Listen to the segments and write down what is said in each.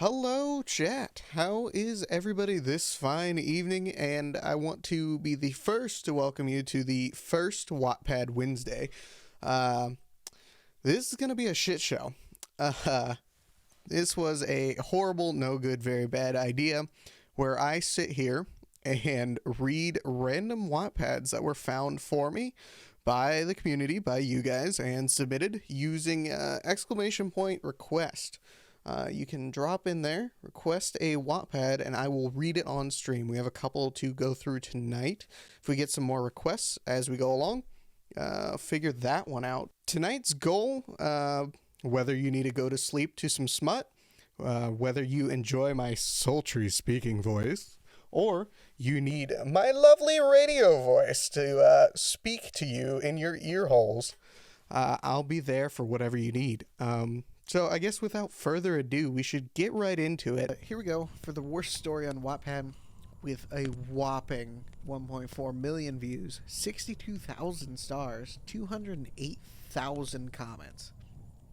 Hello, chat. How is everybody this fine evening? And I want to be the first to welcome you to the first Wattpad Wednesday. Uh, this is going to be a shit show. Uh, this was a horrible, no good, very bad idea where I sit here and read random Wattpads that were found for me by the community, by you guys, and submitted using exclamation point request. You can drop in there, request a Wattpad, and I will read it on stream. We have a couple to go through tonight. If we get some more requests as we go along, figure that one out. Tonight's goal, whether you need to go to sleep to some smut, whether you enjoy my sultry speaking voice, or you need my lovely radio voice to speak to you in your ear holes, I'll be there for whatever you need. So I guess without further ado, we should get right into it. Here we go for the worst story on Wattpad with a whopping 1.4 million views, 62,000 stars, 208,000 comments.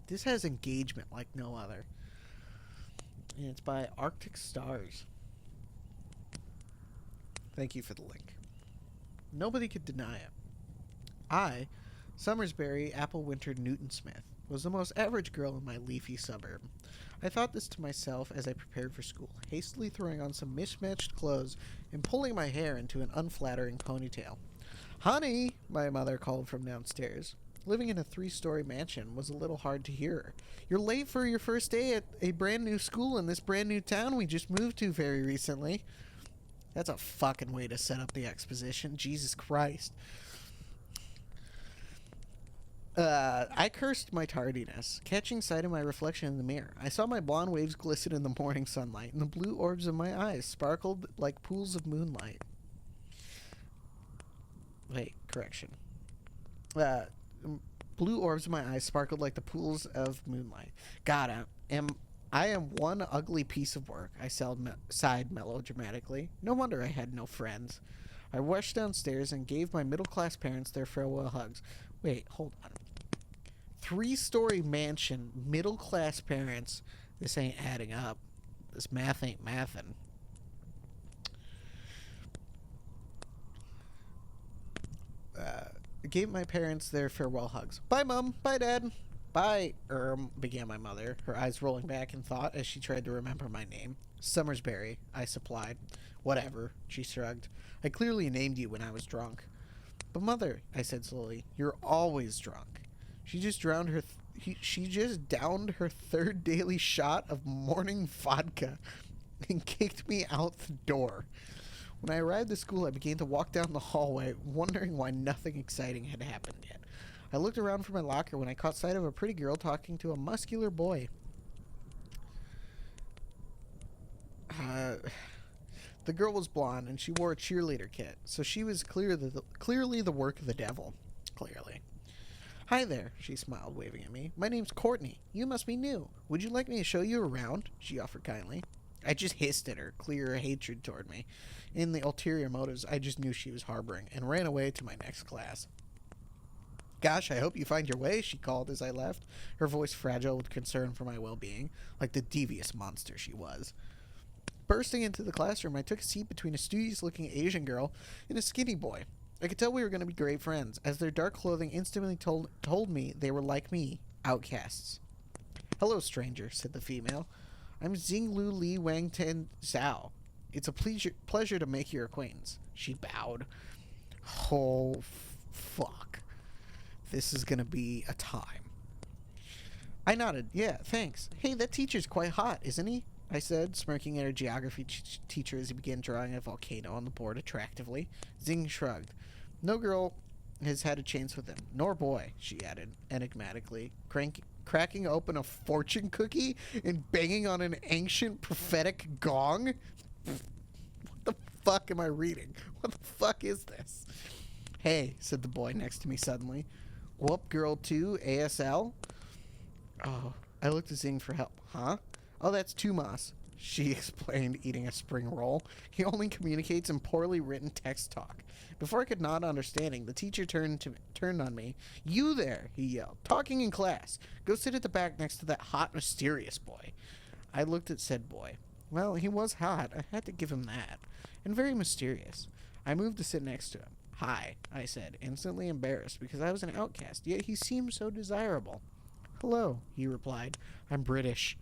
This has engagement like no other. And it's by Arctic Stars. Thank you for the link. Nobody could deny it. I, Summersbury Applewinter Newton Smith, was the most average girl in my leafy suburb. I thought this to myself as I prepared for school, hastily throwing on some mismatched clothes and pulling my hair into an unflattering ponytail. "Honey," my mother called from downstairs. Living in a 3-story mansion was a little hard to hear her. "You're late for your first day at a brand new school in this brand new town we just moved to very recently." That's a fucking way to set up the exposition. Jesus Christ. I cursed my tardiness, catching sight of my reflection in the mirror. I saw my blonde waves glisten in the morning sunlight, and the blue orbs of my eyes sparkled like pools of moonlight. Wait, correction. Blue orbs of my eyes sparkled like the pools of moonlight. God, I am one ugly piece of work, I sighed melodramatically. No wonder I had no friends. I rushed downstairs and gave my middle-class parents their farewell hugs. Wait, hold on. 3-story mansion, middle-class parents. This ain't adding up. This math ain't mathin'. Gave my parents their farewell hugs. "Bye, Mom. Bye, Dad." "Bye, began my mother, her eyes rolling back in thought as she tried to remember my name. "Summersbury," I supplied. "Whatever," she shrugged. "I clearly named you when I was drunk." "But Mother," I said slowly, "you're always drunk." She just downed her third daily shot of morning vodka and kicked me out the door. When I arrived at school, I began to walk down the hallway, wondering why nothing exciting had happened yet. I looked around for my locker when I caught sight of a pretty girl talking to a muscular boy. The girl was blonde, and she wore a cheerleader kit, so she was clearly the work of the devil. Clearly. "Hi there," she smiled, waving at me. "My name's Courtney. You must be new. Would you like me to show you around?" she offered kindly. I just hissed at her, clear hatred toward me. In the ulterior motives I just knew she was harboring, and ran away to my next class. "Gosh, I hope you find your way," she called as I left, her voice fragile with concern for my well-being, like the devious monster she was. Bursting into the classroom, I took a seat between a studious-looking Asian girl and a skinny boy. I could tell we were going to be great friends, as their dark clothing instantly told me they were like me, outcasts. "Hello, stranger," said the female. "I'm Xinglu Li Wang Ten Zhao. It's a pleasure to make your acquaintance." She bowed. Oh, fuck. This is going to be a time. I nodded. "Yeah, thanks. Hey, that teacher's quite hot, isn't he?" I said, smirking at our geography teacher as he began drawing a volcano on the board attractively. Zing shrugged. "No girl has had a chance with him, nor boy," she added, enigmatically, cracking open a fortune cookie and banging on an ancient prophetic gong. What the fuck am I reading? What the fuck is this? "Hey," said the boy next to me suddenly. "Whoop, girl 2, ASL? Oh, I looked at Zing for help. "Huh? Oh, that's Tumas," she explained, eating a spring roll. "He only communicates in poorly written text talk." Before I could nod understanding, the teacher turned on me. "You there," he yelled. "Talking in class. Go sit at the back next to that hot, mysterious boy." I looked at said boy. Well, he was hot, I had to give him that, and very mysterious. I moved to sit next to him. Hi, I said, instantly embarrassed because I was an outcast, yet he seemed so desirable. Hello, he replied. I'm British.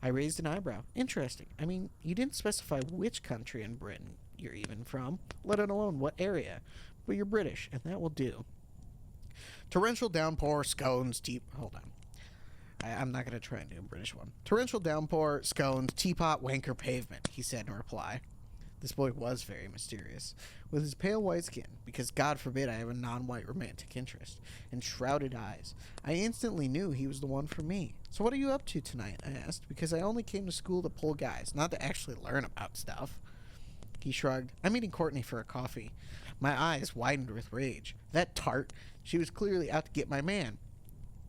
I raised an eyebrow. Interesting. I mean, you didn't specify which country in Britain you're even from, let alone what area. But you're British, and that will do. Torrential downpour, scones, hold on. I'm not going to try and do a British one. Torrential downpour, scones, teapot, wanker, pavement, he said in reply. This boy was very mysterious. With his pale white skin, because God forbid I have a non-white romantic interest, and shrouded eyes, I instantly knew he was the one for me. So what are you up to tonight? I asked, because I only came to school to pull guys, not to actually learn about stuff. He shrugged. I'm meeting Courtney for a coffee. My eyes widened with rage. That tart. She was clearly out to get my man.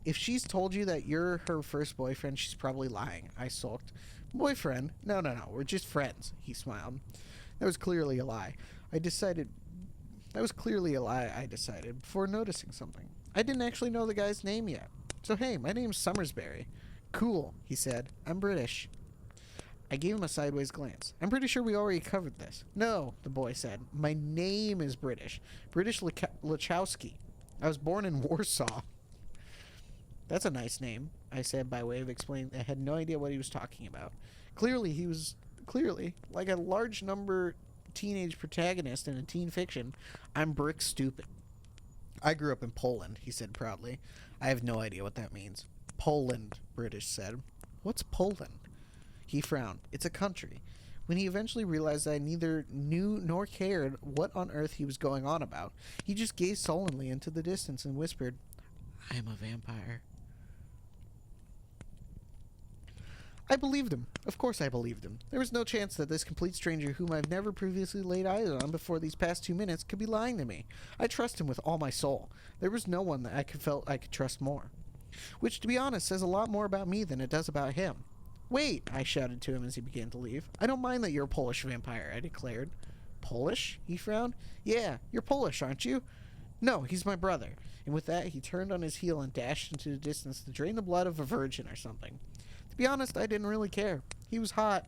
If she's told you that you're her first boyfriend, she's probably lying, I sulked. Boyfriend? No, we're just friends, he smiled. That was clearly a lie, I decided, before noticing something. I didn't actually know the guy's name yet. So hey, my name's Summersberry. Cool, he said. I'm British. I gave him a sideways glance. I'm pretty sure we already covered this. No, the boy said. My name is British. British Lachowski. I was born in Warsaw. That's a nice name, I said by way of explaining. I had no idea what he was talking about. Clearly, like a large number teenage protagonist in a teen fiction, I'm brick stupid. I grew up in Poland, he said proudly. I have no idea what that means. Poland, British said. What's Poland? He frowned. It's a country. When he eventually realized I neither knew nor cared what on earth he was going on about, he just gazed sullenly into the distance and whispered, I am a vampire. I believed him. Of course I believed him. There was no chance that this complete stranger whom I've never previously laid eyes on before these past 2 minutes could be lying to me. I trust him with all my soul. There was no one that I felt I could trust more. Which, to be honest, says a lot more about me than it does about him. Wait, I shouted to him as he began to leave. I don't mind that you're a Polish vampire, I declared. Polish? He frowned. Yeah, you're Polish, aren't you? No, he's my brother. And with that, he turned on his heel and dashed into the distance to drain the blood of a virgin or something. To be honest, I didn't really care. He was hot.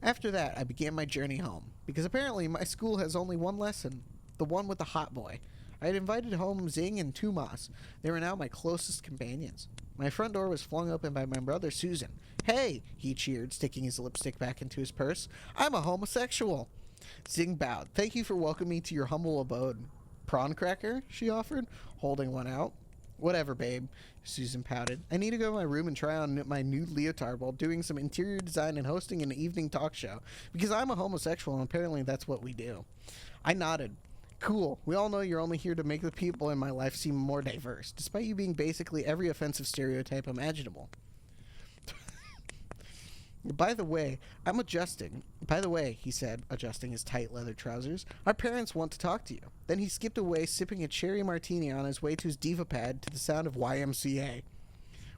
After that, I began my journey home, because apparently my school has only one lesson, the one with the hot boy. I had invited home Zing and Tumas. They were now my closest companions. My front door was flung open by my brother Susan. Hey, he cheered, sticking his lipstick back into his purse. I'm a homosexual. Zing bowed. Thank you for welcoming me to your humble abode. Prawn cracker? She offered, holding one out. Whatever, babe, Susan pouted. I need to go to my room and try on my new leotard while doing some interior design and hosting an evening talk show, because I'm a homosexual and apparently that's what we do. I nodded. Cool. We all know you're only here to make the people in my life seem more diverse, despite you being basically every offensive stereotype imaginable. By the way, I'm adjusting. By the way, he said, adjusting his tight leather trousers, our parents want to talk to you. Then he skipped away, sipping a cherry martini on his way to his diva pad to the sound of YMCA.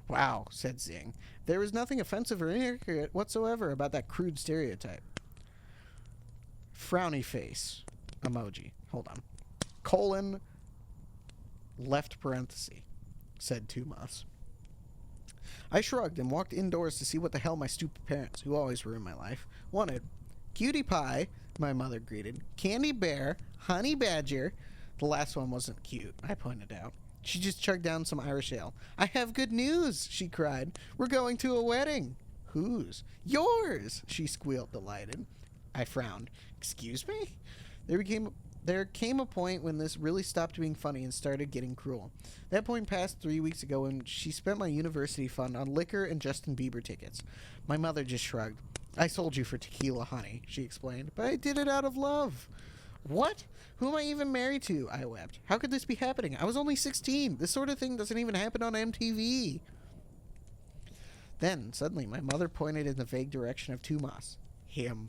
Wow, said Zing. There was nothing offensive or inaccurate whatsoever about that crude stereotype. Frowny face. Emoji. Hold on. Colon. Left parenthesis. Said Tumas. I shrugged and walked indoors to see what the hell my stupid parents, who always ruin my life, wanted. Cutie pie, my mother greeted. Candy bear, honey badger. The last one wasn't cute, I pointed out. She just chugged down some Irish ale. I have good news, she cried. We're going to a wedding. Whose? Yours, she squealed, delighted. I frowned. Excuse me? There came a point when this really stopped being funny and started getting cruel. That point passed 3 weeks ago when she spent my university fund on liquor and Justin Bieber tickets. My mother just shrugged. I sold you for tequila, honey, she explained, but I did it out of love. What? Who am I even married to? I wept. How could this be happening? I was only 16. This sort of thing doesn't even happen on MTV. Then, suddenly, my mother pointed in the vague direction of Tumas. Him.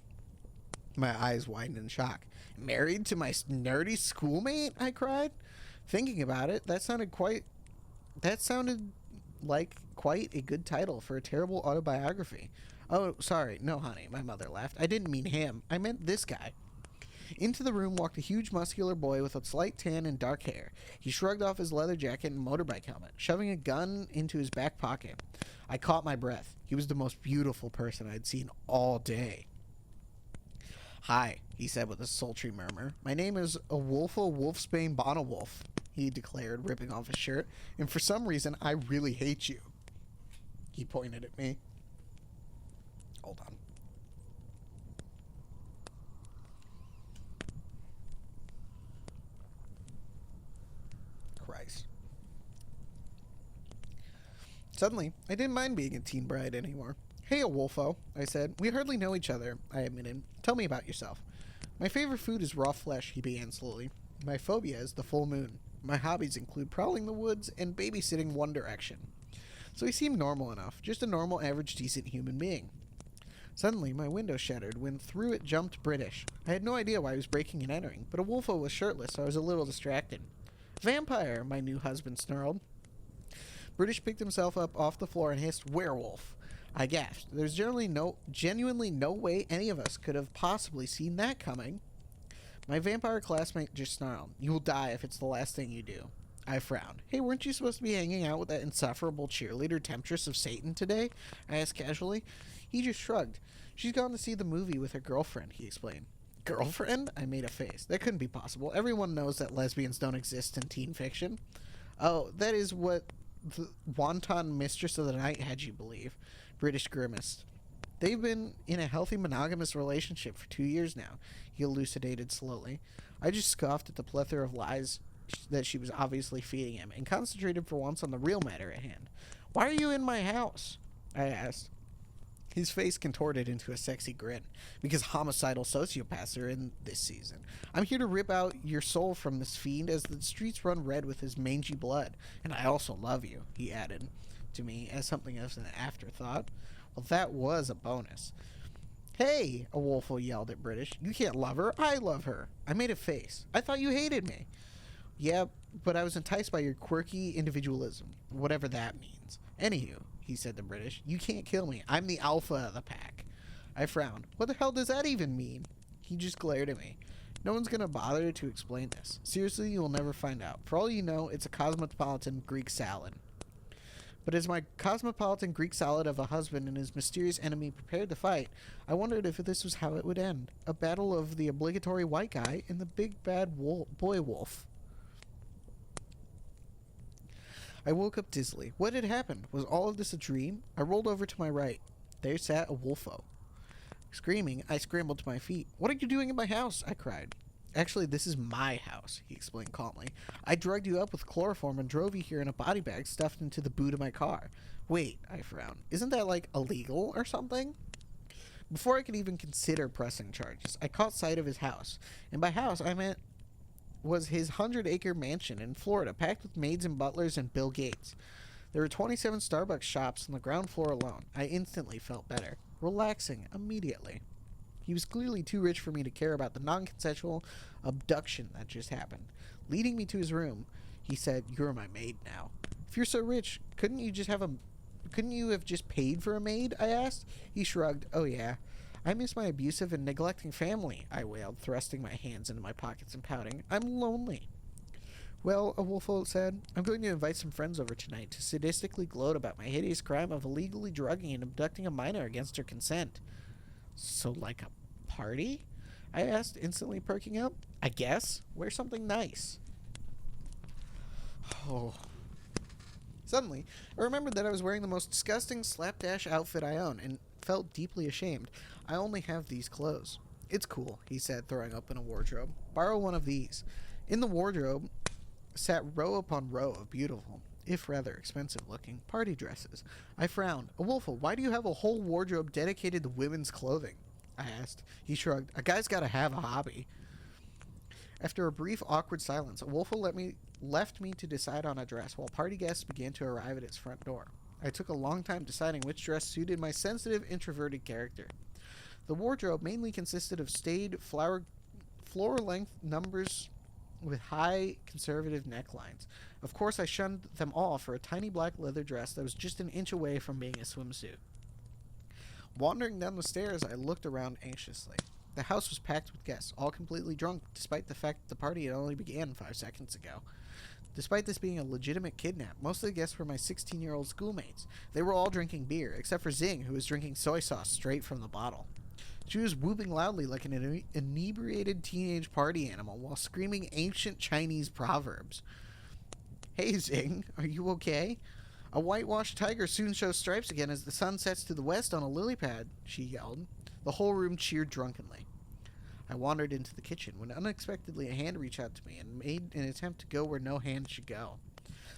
My eyes widened in shock. Married to my nerdy schoolmate? I cried. Thinking about it, that sounded like quite a good title for a terrible autobiography. Oh, sorry. No, honey, my mother laughed. I didn't mean him. I meant this guy. Into the room walked a huge muscular boy with a slight tan and dark hair. He shrugged off his leather jacket and motorbike helmet, shoving a gun into his back pocket. I caught my breath. He was the most beautiful person I'd seen all day. "Hi," he said with a sultry murmur. "My name is Awolfo Wolfsbane Bonawolf," he declared, ripping off his shirt. "And for some reason, I really hate you." He pointed at me. Hold on. Christ. Suddenly, I didn't mind being a teen bride anymore. "Hey, Awolfo," I said. "We hardly know each other," I admitted. "Tell me about yourself." "My favorite food is raw flesh," he began slowly. "My phobia is the full moon. My hobbies include prowling the woods and babysitting One Direction." So he seemed normal enough, just a normal, average, decent human being. Suddenly, my window shattered when through it jumped British. I had no idea why he was breaking and entering, but Awolfo was shirtless, so I was a little distracted. "Vampire," my new husband snarled. British picked himself up off the floor and hissed, "Werewolf." I gasped. There's genuinely no way any of us could have possibly seen that coming. My vampire classmate just snarled, "You will die if it's the last thing you do." I frowned. "Hey, weren't you supposed to be hanging out with that insufferable cheerleader temptress of Satan today?" I asked casually. He just shrugged. "She's gone to see the movie with her girlfriend," he explained. "Girlfriend?" I made a face. That couldn't be possible. Everyone knows that lesbians don't exist in teen fiction. "Oh, that is what the wanton mistress of the night had you believe," British grimaced. "They've been in a healthy monogamous relationship for 2 years now," he elucidated slowly. I just scoffed at the plethora of lies that she was obviously feeding him and concentrated for once on the real matter at hand. "Why are you in my house?" I asked. His face contorted into a sexy grin. "Because homicidal sociopaths are in this season. I'm here to rip out your soul from this fiend as the streets run red with his mangy blood. And I also love you," he added to me as something as an afterthought. Well, that was a bonus. "Hey," Awolfo yelled at British. "You can't love her. I love her." I made a face. "I thought you hated me." "Yeah, but I was enticed by your quirky individualism, whatever that means. Anywho," he said to British, "you can't kill me. I'm the alpha of the pack." I frowned. "What the hell does that even mean?" He just glared at me. "No one's going to bother to explain this. Seriously, you will never find out. For all you know, it's a cosmopolitan Greek salad." But as my cosmopolitan Greek salad of a husband and his mysterious enemy prepared to fight, I wondered if this was how it would end. A battle of the obligatory white guy and the big bad boy wolf. I woke up dizzily. What had happened? Was all of this a dream? I rolled over to my right. There sat Awolfo. Screaming, I scrambled to my feet. "What are you doing in my house?" I cried. "Actually, this is my house," he explained calmly. "I drugged you up with chloroform and drove you here in a body bag stuffed into the boot of my car." "Wait," I frowned. "Isn't that, like, illegal or something?" Before I could even consider pressing charges, I caught sight of his house. And by house, I meant was his 100-acre mansion in Florida, packed with maids and butlers and Bill Gates. There were 27 Starbucks shops on the ground floor alone. I instantly felt better, relaxing immediately. He was clearly too rich for me to care about the non-consensual abduction that just happened. Leading me to his room, he said, "You're my maid now." "If you're so rich, couldn't you have just paid for a maid?" I asked. He shrugged. "Oh yeah. I miss my abusive and neglecting family," I wailed, thrusting my hands into my pockets and pouting. "I'm lonely." "Well," Awolfo said, "I'm going to invite some friends over tonight to sadistically gloat about my hideous crime of illegally drugging and abducting a minor against her consent." "So, like a party?" I asked, instantly perking up. "I guess. Wear something nice." Oh. Suddenly, I remembered that I was wearing the most disgusting slapdash outfit I own, and felt deeply ashamed. I only have these clothes. "It's cool," he said, throwing open a wardrobe. "Borrow one of these." In the wardrobe sat row upon row of beautiful, if rather expensive-looking, party dresses. I frowned. "Awolfo, why do you have a whole wardrobe dedicated to women's clothing?" I asked. He shrugged. "A guy's got to have a hobby." After a brief, awkward silence, Awolfo left me to decide on a dress while party guests began to arrive at its front door. I took a long time deciding which dress suited my sensitive, introverted character. The wardrobe mainly consisted of staid, floor-length numbers with high, conservative necklines. Of course, I shunned them all for a tiny black leather dress that was just an inch away from being a swimsuit. Wandering down the stairs, I looked around anxiously. The house was packed with guests, all completely drunk, despite the fact that the party had only began 5 seconds ago. Despite this being a legitimate kidnap, most of the guests were my 16-year-old schoolmates. They were all drinking beer, except for Zing, who was drinking soy sauce straight from the bottle. She was whooping loudly like an inebriated teenage party animal while screaming ancient Chinese proverbs. Hey, Zing, are you okay? A whitewashed tiger soon shows stripes again as the sun sets to the west on a lily pad, she yelled. The whole room cheered drunkenly. I wandered into the kitchen when unexpectedly a hand reached out to me and made an attempt to go where no hand should go.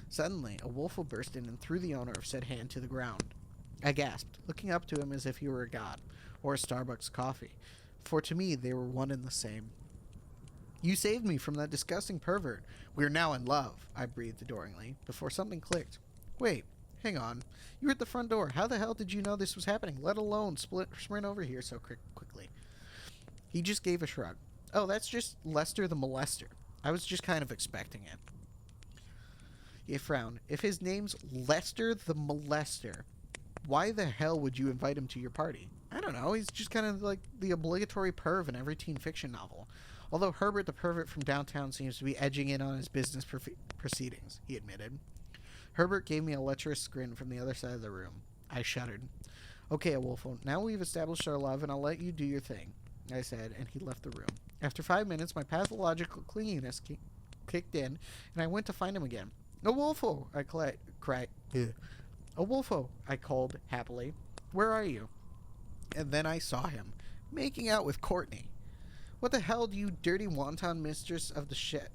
Suddenly, a wolf burst in and threw the owner of said hand to the ground. I gasped, looking up to him as if he were a god, or a Starbucks coffee, for to me they were one and the same. You saved me from that disgusting pervert. We are now in love, I breathed adoringly, before something clicked. Wait, hang on. You were at the front door. How the hell did you know this was happening, let alone sprint over here so quickly? He just gave a shrug. Oh, that's just Lester the molester. I was just kind of expecting it. He frowned. If his name's Lester the molester, why the hell would you invite him to your party? I don't know. He's just kind of like the obligatory perv in every teen fiction novel. Although Herbert the pervert from downtown seems to be edging in on his business proceedings, he admitted. Herbert gave me a lecherous grin from the other side of the room. I shuddered. Okay, Awolfo, now we've established our love and I'll let you do your thing, I said, and he left the room. After 5 minutes, my pathological clinginess kicked in, and I went to find him again. Awolfo, I cried. Awolfo, I called happily. Where are you? And then I saw him, making out with Courtney. What the hell, you dirty wanton mistress of the shit?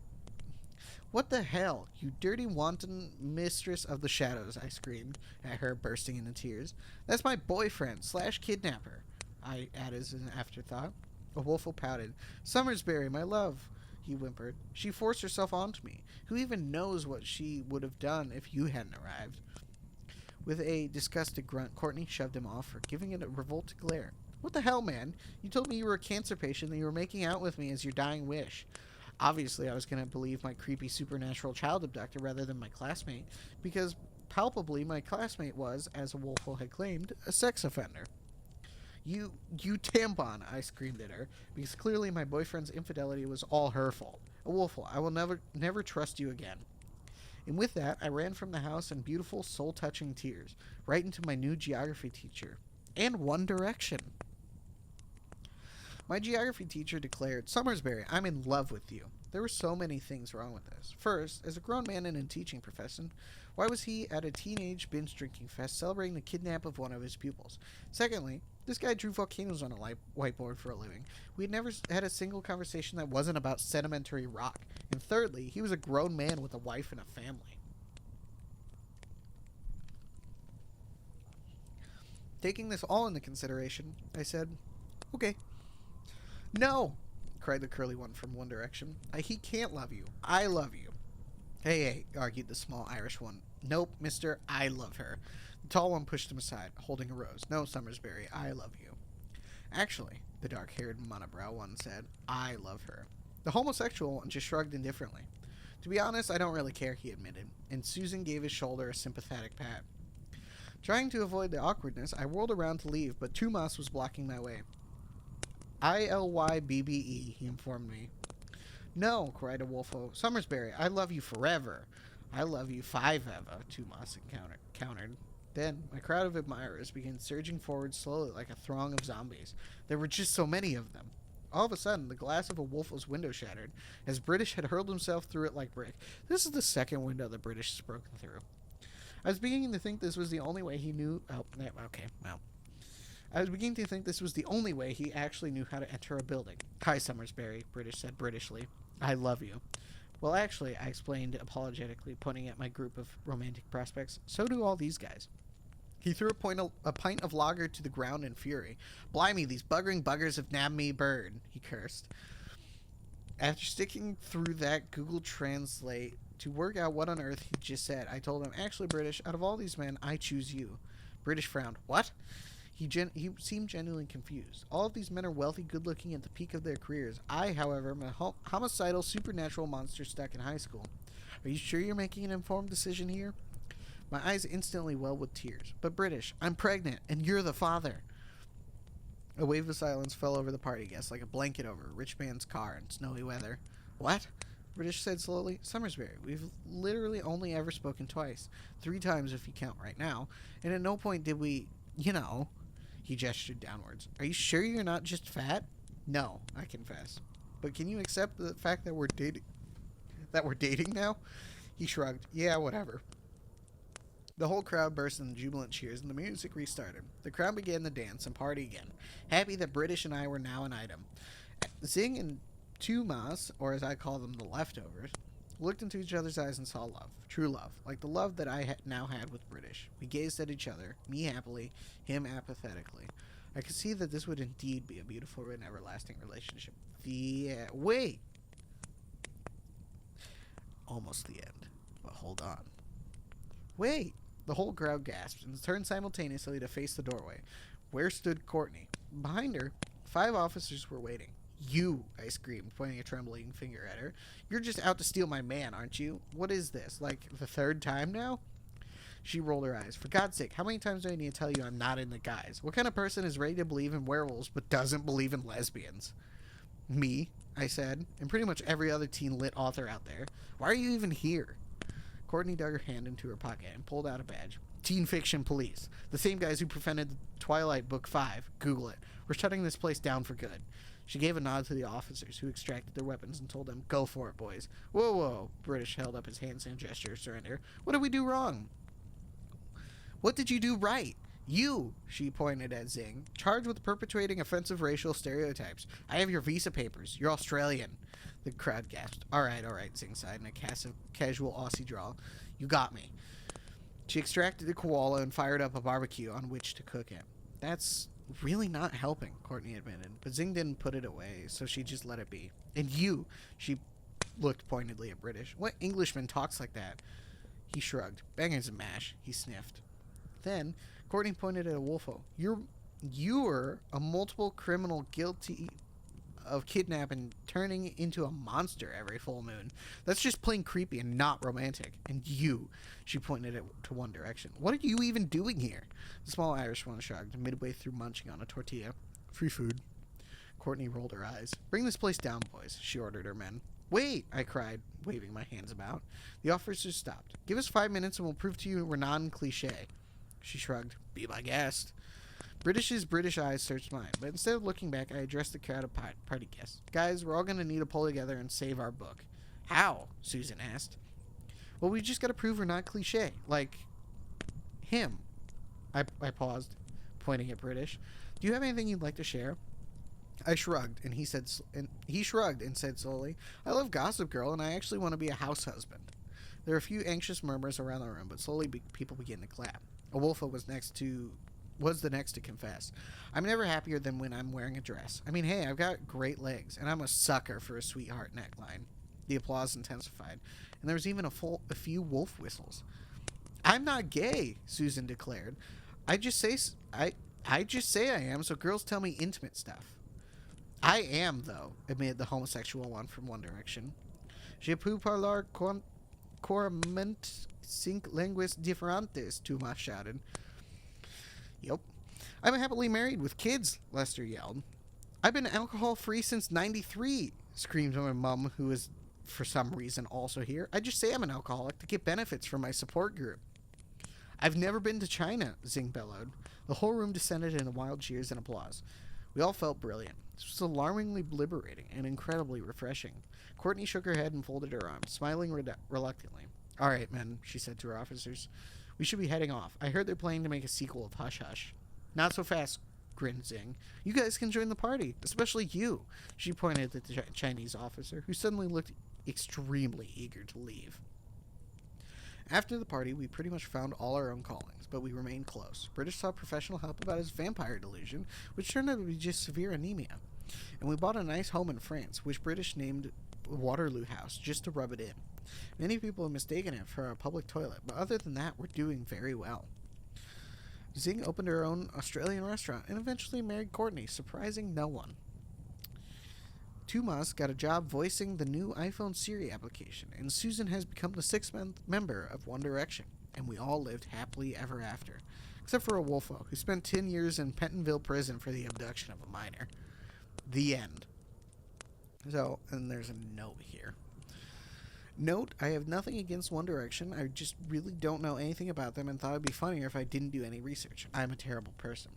What the hell, you dirty wanton mistress of the shadows, I screamed at her, bursting into tears. That's my boyfriend / kidnapper, I added as an afterthought. Awolfo pouted. Summersbury, my love, he whimpered. She forced herself onto me. Who even knows what she would have done if you hadn't arrived? With a disgusted grunt, Courtney shoved him off her, giving it a revolted glare. What the hell, man? You told me you were a cancer patient and you were making out with me as your dying wish. Obviously, I was going to believe my creepy supernatural child abductor rather than my classmate, because palpably my classmate was, as Awolfo had claimed, a sex offender. You tampon, I screamed at her, because clearly my boyfriend's infidelity was all her fault. Awolfo, I will never trust you again. And with that, I ran from the house in beautiful, soul-touching tears, right into my new geography teacher. And One Direction. My geography teacher declared, Summersbury, I'm in love with you. There were so many things wrong with this. First, as a grown man in a teaching profession, why was he at a teenage binge-drinking fest celebrating the kidnap of one of his pupils? Secondly, this guy drew volcanoes on a whiteboard for a living. We had never had a single conversation that wasn't about sedimentary rock. And thirdly, he was a grown man with a wife and a family. Taking this all into consideration, I said, okay. No, cried the curly one from One Direction. He can't love you. I love you. Hey, argued the small Irish one. Nope, mister, I love her. The tall one pushed him aside, holding a rose. No, Summersbury, I love you. Actually, the dark-haired monobrow one said, I love her. The homosexual one just shrugged indifferently. To be honest, I don't really care, he admitted, and Susan gave his shoulder a sympathetic pat. Trying to avoid the awkwardness, I whirled around to leave, but Tumas was blocking my way. ILYBBE, he informed me. No, cried Awolfo. Summersbury, I love you forever. I love you forever, Tumas countered. Then, my crowd of admirers began surging forward slowly like a throng of zombies. There were just so many of them. All of a sudden, the glass of Awolfo's window shattered, as British had hurled himself through it like brick. This is the second window the British has broken through. I was beginning to think this was the only way he knew... I was beginning to think this was the only way he actually knew how to enter a building. Hi, Summersbury, British said britishly. I love you. Well, actually, I explained apologetically, pointing at my group of romantic prospects. So do all these guys. He threw a pint of lager to the ground in fury. Blimey, these buggering buggers have nabbed me bird, he cursed. After sticking through that Google Translate to work out what on earth he just said, I told him, actually, British, out of all these men, I choose you. British frowned. What? He seemed genuinely confused. All of these men are wealthy, good-looking, at the peak of their careers. I, however, am a homicidal, supernatural monster stuck in high school. Are you sure you're making an informed decision here? My eyes instantly welled with tears. But British, I'm pregnant, and you're the father. A wave of silence fell over the party guests like a blanket over a rich man's car in snowy weather. What? British said slowly. Summersbury, we've literally only ever spoken twice. 3 times if you count right now. And at no point did we, you know... He gestured downwards. Are you sure you're not just fat? No, I confess. But can you accept the fact that we're dating? That we're dating now? He shrugged. Yeah, whatever. The whole crowd burst into jubilant cheers, and the music restarted. The crowd began to dance and party again, happy that British and I were now an item. Zing and Tumas, or as I call them, the leftovers, looked into each other's eyes and saw love, true love, like the love that I now had with British. We gazed at each other, me happily, him apathetically. I could see that this would indeed be a beautiful and everlasting relationship. Wait! Almost the end, but hold on. Wait! The whole crowd gasped and turned simultaneously to face the doorway, where stood Courtney. Behind her, 5 officers were waiting. You, I screamed, pointing a trembling finger at her. You're just out to steal my man, aren't you? What is this, like the 3rd time now? She rolled her eyes. For God's sake, how many times do I need to tell you I'm not in the guise? What kind of person is ready to believe in werewolves but doesn't believe in lesbians? Me, I said, and pretty much every other teen lit author out there. Why are you even here? Courtney dug her hand into her pocket and pulled out a badge. Teen Fiction Police. The same guys who prevented Twilight Book 5. Google it. We're shutting this place down for good. She gave a nod to the officers, who extracted their weapons and told them, Go for it, boys. Whoa, whoa. British held up his hands in a gesture of surrender. What did we do wrong? What did you do right? You, she pointed at Zing, charged with perpetuating offensive racial stereotypes. I have your visa papers. You're Australian. The crowd gasped. All right, Zing sighed in a casual Aussie drawl. You got me. She extracted a koala and fired up a barbecue on which to cook it. That's really not helping, Courtney admitted, but Zing didn't put it away, so she just let it be. And you, she looked pointedly at British. What Englishman talks like that? He shrugged. Bangers and mash, he sniffed. Then, Courtney pointed at Wolfo. You're a multiple criminal guilty of kidnapping, turning into a monster every full moon. That's just plain creepy and not romantic. And you, she pointed it to One Direction. What are you even doing here? The small Irish one shrugged, midway through munching on a tortilla. Free food. Courtney rolled her eyes. Bring this place down, boys, she ordered her men. Wait, I cried, waving my hands about. The officers stopped. Give us 5 minutes and we'll prove to you we're non-cliche. She shrugged. Be my guest. British's British eyes searched mine, but instead of looking back, I addressed the crowd of party guests. Guys, we're all going to need to pull together and save our book. How? Susan asked. Well, we just got to prove we're not cliche. Like him. I paused, pointing at British. Do you have anything you'd like to share? I shrugged, and he shrugged and said slowly, I love Gossip Girl, and I actually want to be a house husband. There were a few anxious murmurs around the room, but slowly people began to clap. Awolfo was the next to confess. I'm never happier than when I'm wearing a dress. I mean, hey, I've got great legs, and I'm a sucker for a sweetheart neckline. The applause intensified, and there was even a few wolf whistles. I'm not gay, Susan declared. I just say I am, so girls tell me intimate stuff. I am, though, admitted the homosexual one from One Direction. Je peux parler couramment cinq lenguas diferentes, Tumas shouted. Yep. I'm happily married with kids, Lester yelled. I've been alcohol-free since '93, screamed my mum, who is, for some reason, also here. I just say I'm an alcoholic to get benefits from my support group. I've never been to China, Zing bellowed. The whole room descended into wild cheers and applause. We all felt brilliant. This was alarmingly liberating and incredibly refreshing. Courtney shook her head and folded her arms, smiling reluctantly. All right, men, she said to her officers. We should be heading off. I heard they're planning to make a sequel of Hush Hush. Not so fast, grinned Zing. You guys can join the party, especially you. She pointed at the Chinese officer, who suddenly looked extremely eager to leave. After the party, we pretty much found all our own callings, but we remained close. British sought professional help about his vampire delusion, which turned out to be just severe anemia. And we bought a nice home in France, which British named Waterloo House, just to rub it in. Many people have mistaken it for a public toilet, but other than that, we're doing very well. Zing opened her own Australian restaurant and eventually married Courtney, surprising no one. Tumas got a job voicing the new iPhone Siri application, and Susan has become the 6th member of One Direction, and we all lived happily ever after. except for a Wolfo, who spent 10 years in Pentonville prison for the abduction of a minor. The end. So, and there's a note here. Note, I have nothing against One Direction. I just really don't know anything about them and thought it'd be funnier if I didn't do any research. I'm a terrible person.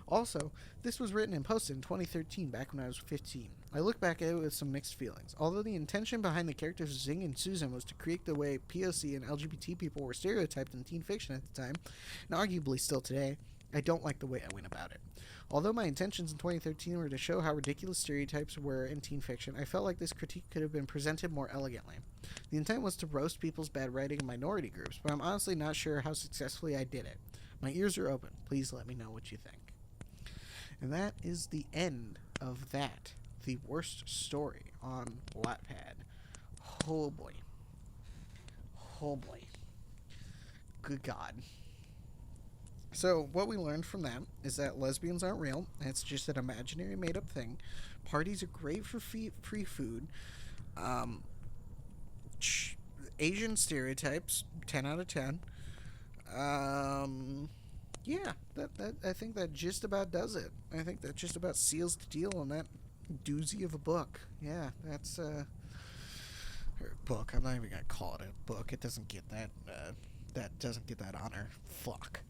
Also, this was written and posted in 2013, back when I was 15. I look back at it with some mixed feelings. Although the intention behind the characters Zing and Susan was to create the way POC and LGBT people were stereotyped in teen fiction at the time, and arguably still today, I don't like the way I went about it. Although my intentions in 2013 were to show how ridiculous stereotypes were in teen fiction, I felt like this critique could have been presented more elegantly. The intent was to roast people's bad writing in minority groups, but I'm honestly not sure how successfully I did it. My ears are open. Please let me know what you think. And that is the end of that. The worst story on Wattpad. Oh boy. Oh boy. Good God. So, what we learned from that is that lesbians aren't real. It's just an imaginary made up thing. Parties are great for free food. Asian stereotypes, 10 out of 10. Yeah, that I think that just about does it. I think that just about seals the deal on that doozy of a book. Yeah, that's or book. I'm not even gonna call it a book. It doesn't get that. That doesn't get that honor. Fuck.